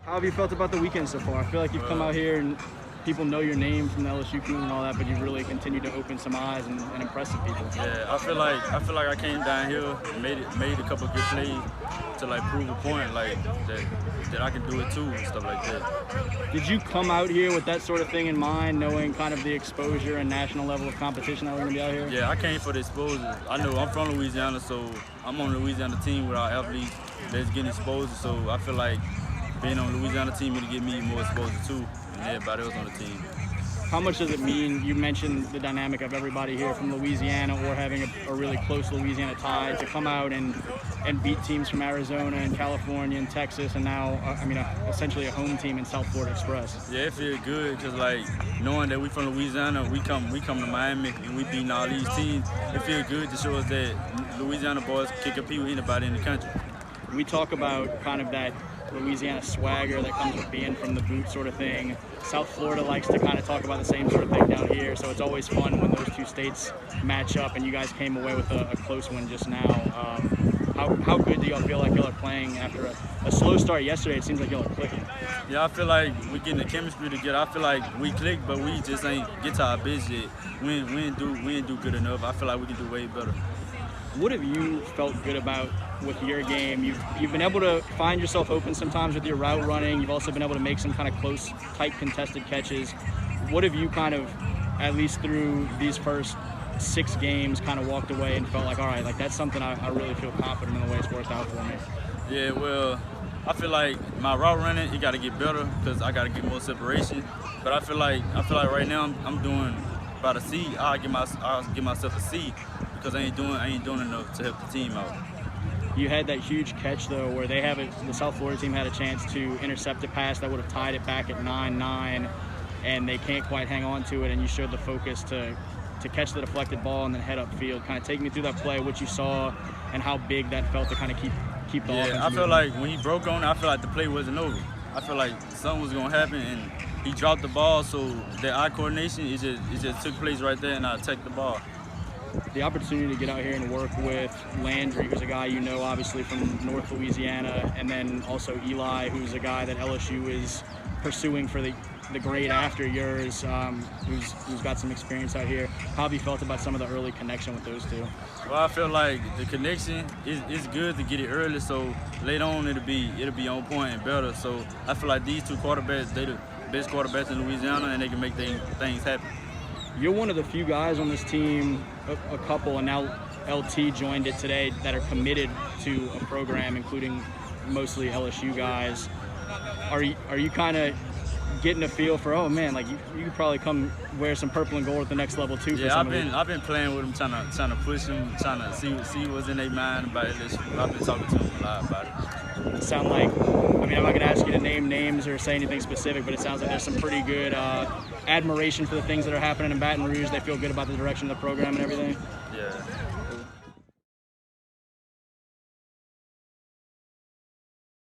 How have you felt about the weekend so far? I feel like you've come out here and people know your name from the LSU-committed and all that, but you've really continued to open some eyes and impress some people. Yeah, I feel like I came down here, made a couple good plays to like prove a point, like that I can do it too and stuff like that. Did you come out here with that sort of thing in mind, knowing kind of the exposure and national level of competition that we're going to be out here? Yeah, I came for the exposure. I know I'm from Louisiana, so I'm on the Louisiana team with our athletes that's getting exposed. So I feel like being on the Louisiana team will get me more exposure too, and everybody else on the team. How much does it mean? You mentioned the dynamic of everybody here from Louisiana or having a really close Louisiana tie to come out and beat teams from Arizona and California and Texas, and now, essentially a home team in South Florida Express. Yeah, it feels good because like knowing that we from Louisiana, we come to Miami and we beating all these teams. It feels good to show us that Louisiana boys can compete with anybody in the country. We talk about kind of that Louisiana swagger that comes with being from the boot sort of thing. South Florida likes to kind of talk about the same sort of thing down here, so it's always fun when those two states match up, and you guys came away with a close one just now. How good do y'all feel like y'all are playing after a slow start yesterday? It seems like y'all are clicking. Yeah, I feel like we're getting the chemistry together. I feel like we click, but we just ain't get to our best yet. We ain't do good enough. I feel like we can do way better. What have you felt good about with your game? You've been able to find yourself open sometimes with your route running. You've also been able to make some kind of close, tight, contested catches. What have you kind of, at least through these first 6 games, kind of walked away and felt like, all right, like that's something I really feel confident in the way it's worked out for me? Yeah, well, I feel like my route running, it got to get better because I got to get more separation. But I feel like right now I'm doing about a C. I'll give myself a C because I ain't doing enough to help the team out. You had that huge catch though, where the South Florida team had a chance to intercept a pass that would have tied it back at 9-9, and they can't quite hang on to it. And you showed the focus to catch the deflected ball and then head upfield. Kind of take me through that play, what you saw, and how big that felt to kind of keep the offense moving. I feel like when he broke on it, I feel like the play wasn't over. I feel like something was gonna happen, and he dropped the ball, so the eye coordination it just took place right there, and I attacked the ball. The opportunity to get out here and work with Landry, who's a guy you know obviously from North Louisiana, and then also Eli, who's a guy that LSU is pursuing for the grade after yours, who's got some experience out here. How have you felt about some of the early connection with those two? Well, I feel like the connection is good to get it early, so later on it'll be on point and better. So I feel like these two quarterbacks, they're the best quarterbacks in Louisiana, and they can make things happen. You're one of the few guys on this team, a couple, and now LT joined it today, that are committed to a program, including mostly LSU guys. Are you kind of getting a feel for, oh man, like you could probably come wear some purple and gold at the next level too? Yeah, I've been playing with them, trying to push them, trying to see what's in their mind about LSU. I've been talking to them a lot about it. It sound like, I'm not going to ask you to name names or say anything specific, but it sounds like there's some pretty good admiration for the things that are happening in Baton Rouge. They feel good about the direction of the program and everything. Yeah.